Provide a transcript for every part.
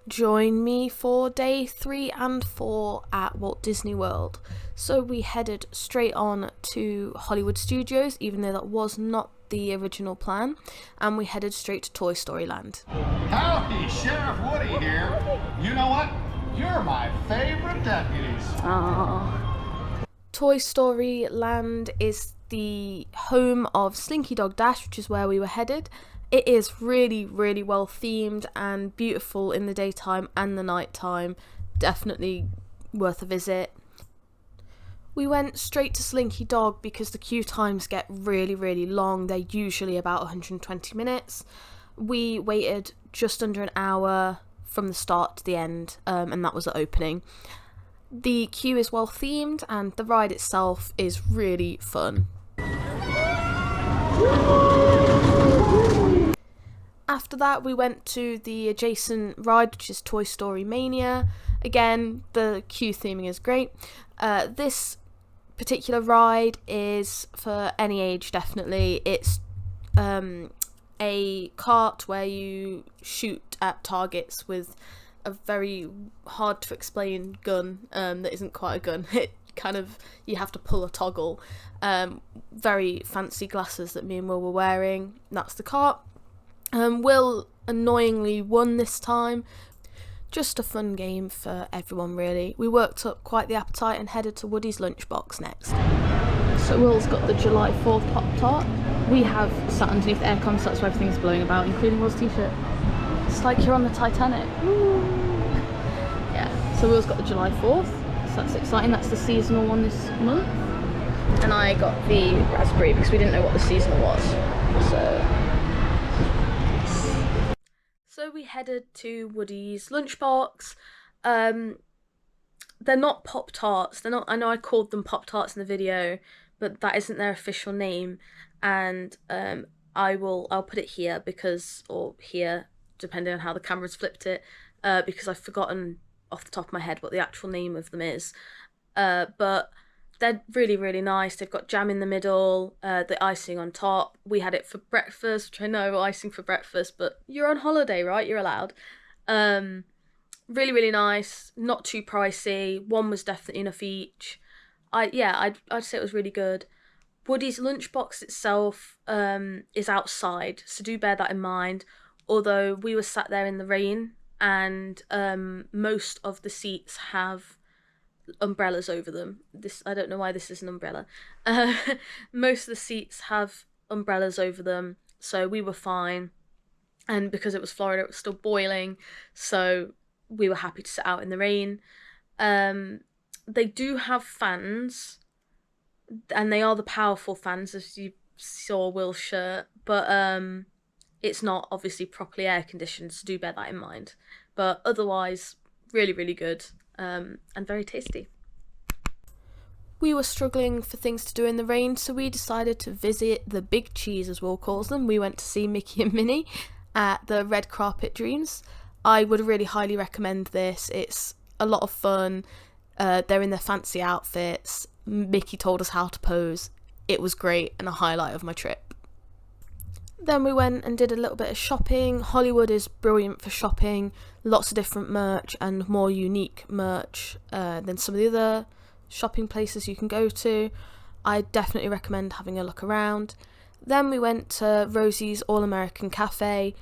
join me for day 3 and 4 at Walt Disney World. So we headed straight on to Hollywood Studios, even though that was not the original plan, and we headed straight to Toy Story Land. Howdy, Sheriff Woody here. You know what? You're my favorite deputies. Aww. Toy Story Land is the home of Slinky Dog Dash, which is where we were headed. It is really, really well themed and beautiful in the daytime and the nighttime. Definitely worth a visit. We went straight to Slinky Dog because the queue times get really, really long. They're usually about 120 minutes. We waited just under an hour from the start to the end, and that was the opening. The queue is well themed and the ride itself is really fun. After that, we went to the adjacent ride, which is Toy Story Mania. Again, the queue theming is great. This particular ride is for any age, definitely. It's a cart where you shoot at targets with a very hard to explain gun that isn't quite a gun. It kind of, you have to pull a toggle. Very fancy glasses that me and Will were wearing. That's the cart. Will annoyingly won this time. Just a fun game for everyone, really. We worked up quite the appetite and headed to Woody's lunchbox next. So Will's got the July 4th Pop-Tart. We have sat underneath aircon, so that's why everything's blowing about, including Will's t-shirt. It's like you're on the Titanic. Woo. Yeah, so Will's got the July 4th, so that's exciting. That's the seasonal one this month. And I got the raspberry because we didn't know what the seasonal was. So we headed to Woody's lunchbox. They're not Pop-Tarts. They're not. I know I called them Pop-Tarts in the video, but that isn't their official name. And I'll put it here or here, depending on how the camera's flipped it, because I've forgotten off the top of my head what the actual name of them is. But they're really, really nice. They've got jam in the middle, the icing on top. We had it for breakfast, which I know, icing for breakfast, but you're on holiday, right? You're allowed. Really, really nice. Not too pricey. One was definitely enough each. I'd say it was really good. Woody's lunchbox itself is outside, so do bear that in mind. Although we were sat there in the rain, and most of the seats have umbrellas over them. I don't know why this is an umbrella. Most of the seats have umbrellas over them, so we were fine. And because it was Florida, it was still boiling, so we were happy to sit out in the rain. They do have fans, and they are the powerful fans, as you saw Will's shirt, but it's not obviously properly air conditioned, so do bear that in mind. But otherwise, really, really good. And very tasty. We were struggling for things to do in the rain, so we decided to visit the Big Cheese, as Will calls them. We went to see Mickey and Minnie at the Red Carpet Dreams. I would really highly recommend this. It's a lot of fun. They're in their fancy outfits. Mickey told us how to pose. It was great and a highlight of my trip. Then we went and did a little bit of shopping. Hollywood is brilliant for shopping. Lots of different merch and more unique merch than some of the other shopping places you can go to. I definitely recommend having a look around. Then we went to Rosies All-American Cafe.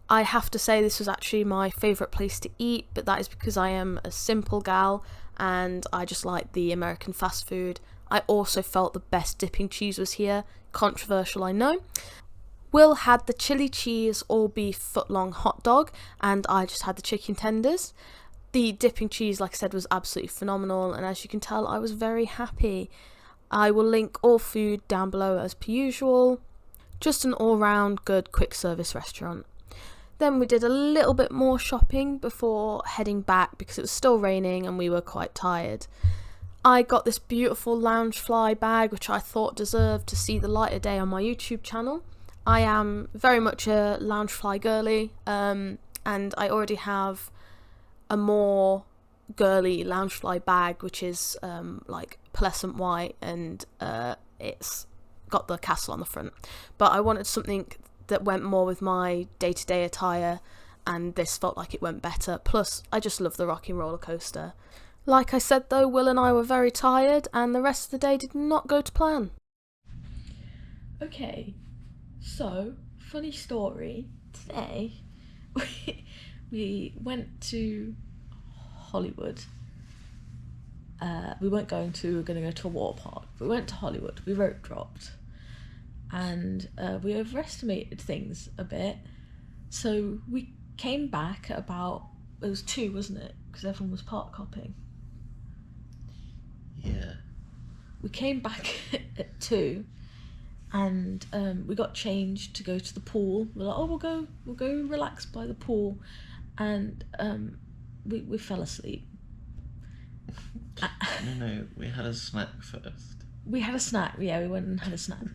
I have to say this was actually my favourite place to eat, but that is because I am a simple gal and I just like the American fast food. I also felt the best dipping cheese was here. Controversial, I know. Will had the chili cheese all beef footlong hot dog, and I just had the chicken tenders. The dipping cheese, like I said, was absolutely phenomenal, and as you can tell, I was very happy. I will link all food down below as per usual. Just an all-round good quick service restaurant. Then we did a little bit more shopping before heading back because it was still raining and we were quite tired. I got this beautiful Loungefly bag, which I thought deserved to see the light of day on my YouTube channel. I am very much a Loungefly girly, and I already have a more girly Loungefly bag, which is like pearlescent white, and it's got the castle on the front. But I wanted something that went more with my day-to-day attire, and this felt like it went better. Plus, I just love the rocking roller coaster. Like I said though, Will and I were very tired, and the rest of the day did not go to plan. Okay, so, funny story. Today, we went to Hollywood. We weren't going to, we were going to go to a water park. We went to Hollywood, we rope dropped. And we overestimated things a bit. So we came back at about, it was 2, wasn't it? Because everyone was park hopping. Yeah. We came back at 2, and we got changed to go to the pool. We're like, oh, we'll go relax by the pool, and we fell asleep. No, we had a snack first. We had a snack, yeah, we went and had a snack.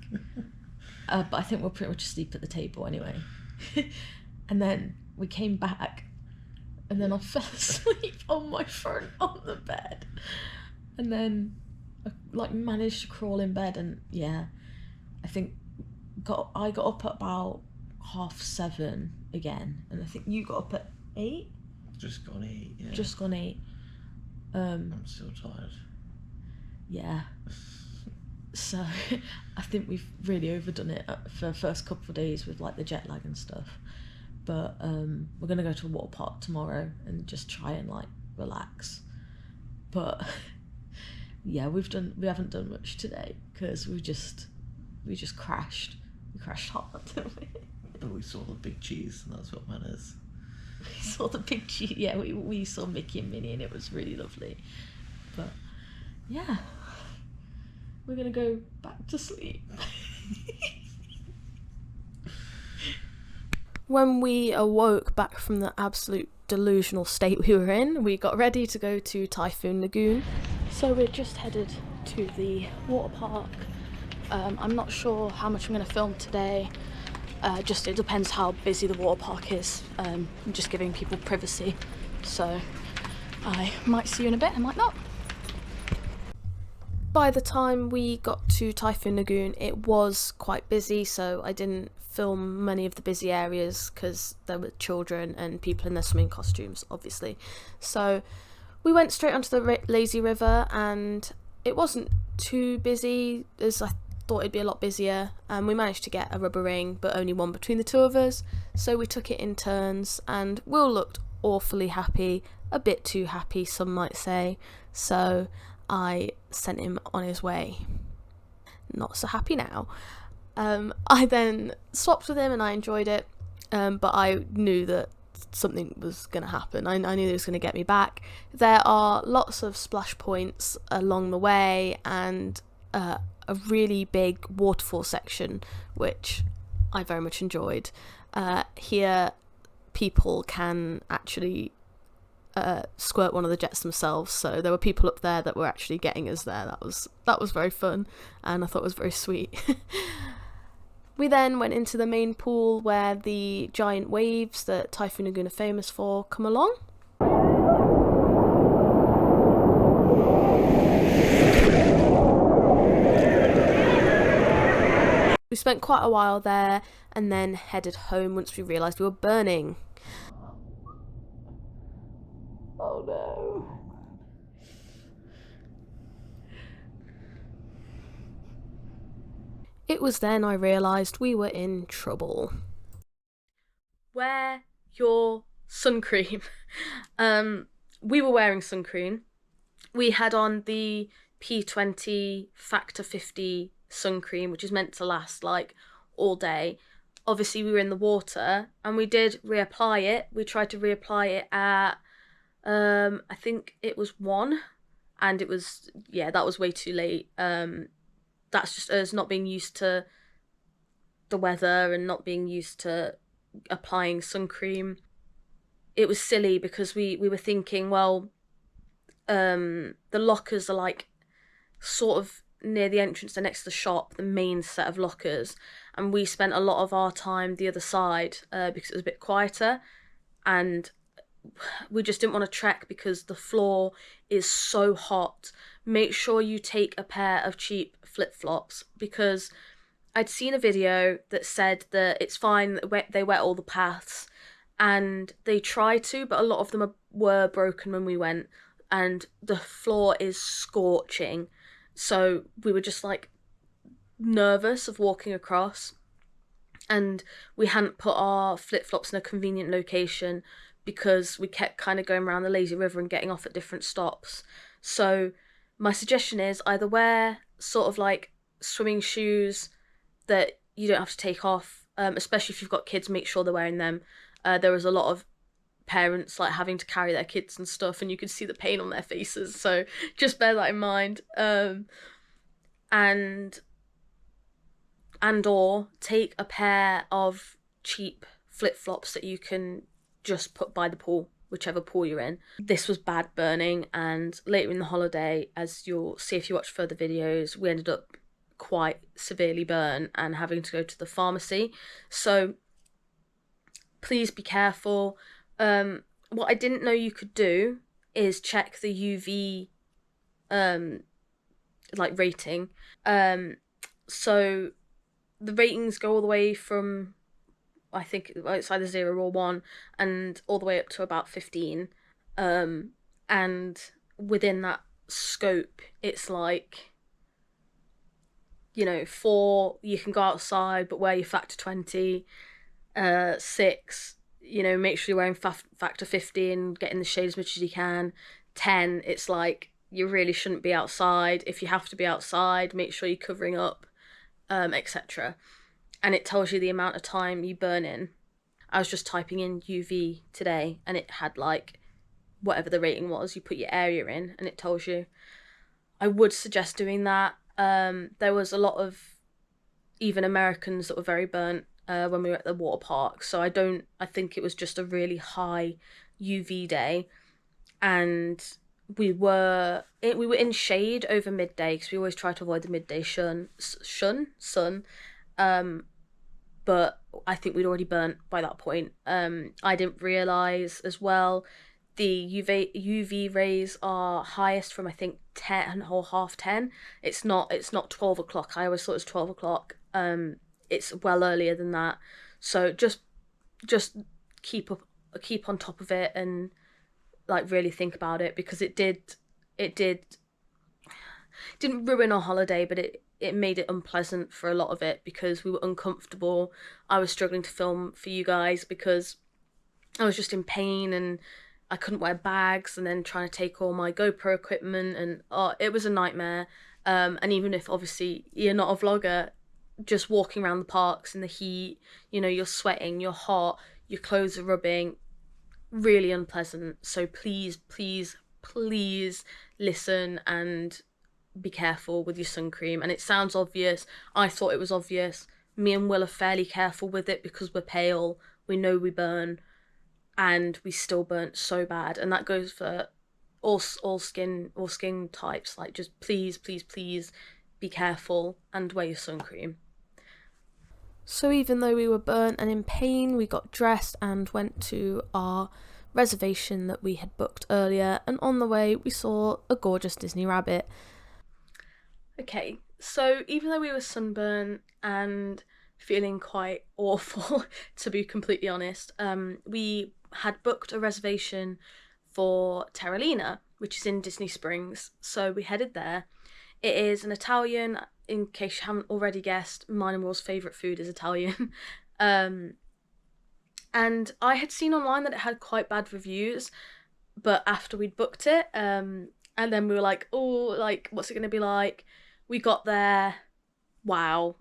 But I think we're pretty much asleep at the table anyway. And then we came back, and then I fell asleep on my front on the bed. And then I managed to crawl in bed, and yeah, I think I got up at about 7:30 again, and I think you got up at 8? Just gone 8, yeah. Just gone 8. I'm still tired. Yeah. So I think we've really overdone it for the first couple of days with like the jet lag and stuff. But we're gonna go to a water park tomorrow and just try and like relax. But yeah, we haven't done much today because we just crashed. We crashed hard, didn't we? But we saw the big cheese, and that's what matters. We saw the big cheese. Yeah, we saw Mickey and Minnie, and it was really lovely. But yeah, we're gonna go back to sleep. When we awoke back from the absolute delusional state we were in, we got ready to go to Typhoon Lagoon. So we're just headed to the water park. I'm not sure how much I'm going to film today. Just it depends how busy the water park is. I'm just giving people privacy. So I might see you in a bit, I might not. By the time we got to Typhoon Lagoon, it was quite busy, so I didn't film many of the busy areas because there were children and people in their swimming costumes, obviously. So we went straight onto the lazy river, and it wasn't too busy as I thought it'd be a lot busier. We managed to get a rubber ring, but only one between the two of us, so we took it in turns, and Will looked awfully happy, a bit too happy some might say, so I sent him on his way. Not so happy now. I then swapped with him and I enjoyed it, but I knew that something was going to happen. I knew it was going to get me back. There are lots of splash points along the way, and a really big waterfall section, which I very much enjoyed. Here, people can actually squirt one of the jets themselves, so there were people up there that were actually getting us there. That was very fun, and I thought it was very sweet. We then went into the main pool where the giant waves that Typhoon Lagoon are famous for come along. We spent quite a while there and then headed home once we realised we were burning. Oh no. It was then I realised we were in trouble. Wear your sun cream. We were wearing sun cream. We had on the P20 Factor 50 sun cream, which is meant to last like all day. Obviously we were in the water and we did reapply it. We tried to reapply it at I think it was 1, and it was, yeah, that was way too late. That's just us not being used to the weather and not being used to applying sun cream. It was silly because we were thinking, well, the lockers are like sort of near the entrance, they're next to the shop, the main set of lockers, and we spent a lot of our time the other side because it was a bit quieter, and we just didn't want to trek because the floor is so hot. Make sure you take a pair of cheap flip-flops, because I'd seen a video that said that it's fine, they wet all the paths, and they tried to, but a lot of them were broken when we went, and the floor is scorching. So we were just like nervous of walking across, and we hadn't put our flip-flops in a convenient location because we kept kind of going around the lazy river and getting off at different stops. So my suggestion is either wear sort of like swimming shoes that you don't have to take off, especially if you've got kids, make sure they're wearing them. There was a lot of parents like having to carry their kids and stuff, and you could see the pain on their faces, so just bear that in mind. And or take a pair of cheap flip-flops that you can just put by the pool, whichever pool you're in. This was bad burning, and later in the holiday, as you'll see if you watch further videos, we ended up quite severely burned and having to go to the pharmacy. So please be careful. What I didn't know you could do is check the UV like rating. So the ratings go all the way from, I think it's either 0 or 1, and all the way up to about 15. And within that scope, it's like, 4, you can go outside, but wear your factor 20. 6, make sure you're wearing factor 50 and get in the shade as much as you can. 10, it's like, you really shouldn't be outside. If you have to be outside, make sure you're covering up, etc. And it tells you the amount of time you burn in. I was just typing in UV today, and it had like whatever the rating was. You put your area in, and it tells you. I would suggest doing that. There was a lot of even Americans that were very burnt when we were at the water park. So I think it was just a really high UV day, and we were in shade over midday because we always try to avoid the midday sun. But I think we'd already burnt by that point. I didn't realise as well, the UV rays are highest from I think 10 or half 10. It's not 12 o'clock. I always thought it was 12 o'clock. It's well earlier than that. So just keep on top of it and like really think about it, because it didn't ruin our holiday, but it made it unpleasant for a lot of it because we were uncomfortable. I was struggling to film for you guys because I was just in pain and I couldn't wear bags, and then trying to take all my GoPro equipment, and it was a nightmare. And even if obviously you're not a vlogger, just walking around the parks in the heat, you're sweating, you're hot, your clothes are rubbing, really unpleasant. So please listen and be careful with your sun cream. And it sounds obvious. I thought it was obvious. Me and Will are fairly careful with it because we're pale. We know we burn, and we still burnt so bad. And that goes for all skin types. Like, just please be careful and wear your sun cream. So even though we were burnt and in pain, we got dressed and went to our reservation that we had booked earlier, and on the way we saw a gorgeous Disney rabbit. Okay, so even though we were sunburned and feeling quite awful, to be completely honest, we had booked a reservation for Terralina, which is in Disney Springs, so we headed there. It is an Italian, in case you haven't already guessed, mine and Will's favourite food is Italian. And I had seen online that it had quite bad reviews, but after we'd booked it, and then we were like, oh, like, what's it going to be like? We got there, wow.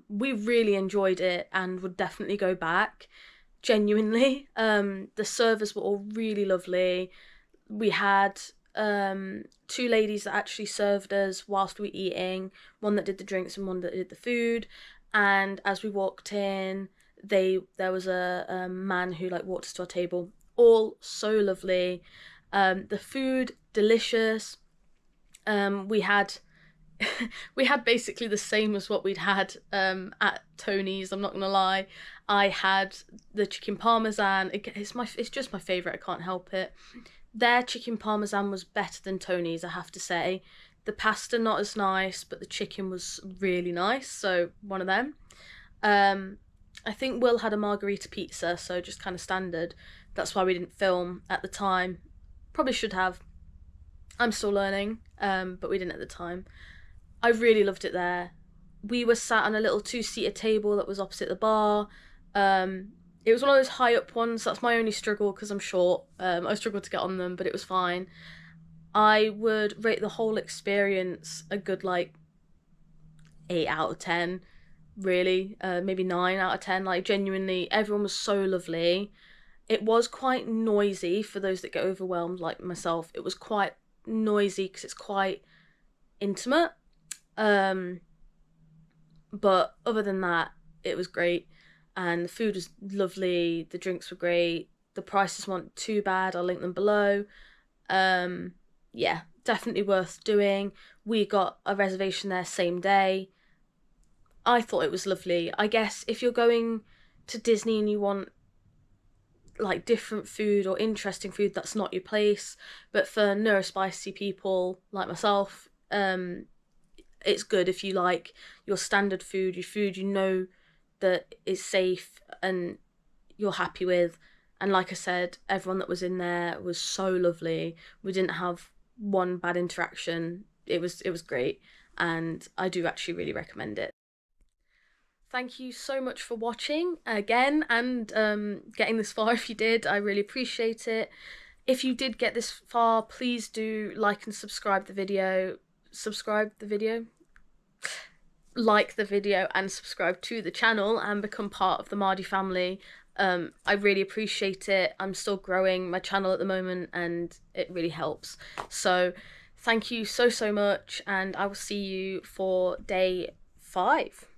We really enjoyed it and would definitely go back, genuinely. The servers were all really lovely. We had 2 ladies that actually served us whilst we were eating, one that did the drinks and one that did the food. And as we walked in, there was a man who like walked us to our table. All so lovely. The food delicious. We had basically the same as what we'd had at Tony's. I'm not gonna lie. I had the chicken parmesan. It's just my favourite. I can't help it. Their chicken parmesan was better than Tony's, I have to say. The pasta not as nice, but the chicken was really nice. So one of them. I think Will had a margarita pizza, so just kind of standard. That's why we didn't film at the time. Probably should have. I'm still learning, but we didn't at the time. I really loved it there. We were sat on a little two-seater table that was opposite the bar. It was one of those high up ones. That's my only struggle because I'm short. I struggled to get on them, but it was fine. I would rate the whole experience a good like 8 out of 10, really, maybe 9 out of 10. Like genuinely, everyone was so lovely. It was quite noisy for those that get overwhelmed, like myself. It was quite noisy because it's quite intimate. But other than that, it was great, and the food was lovely. The drinks were great. The prices weren't too bad. I'll link them below. Yeah, definitely worth doing. We got a reservation there same day. I thought it was lovely. I guess if you're going to Disney and you want like different food or interesting food, that's not your place. But for neurospicy people like myself, it's good if you like your standard food, your food you know that is safe and you're happy with. And like I said, everyone that was in there was so lovely. We didn't have one bad interaction. It was great, and I do actually really recommend it. Thank you so much for watching again, and getting this far. If you did, I really appreciate it. If you did get this far, please do like and subscribe the video. Like the video and subscribe to the channel and become part of the Mardy family. I really appreciate it. I'm still growing my channel at the moment and it really helps. So thank you so much, and I will see you for day 5.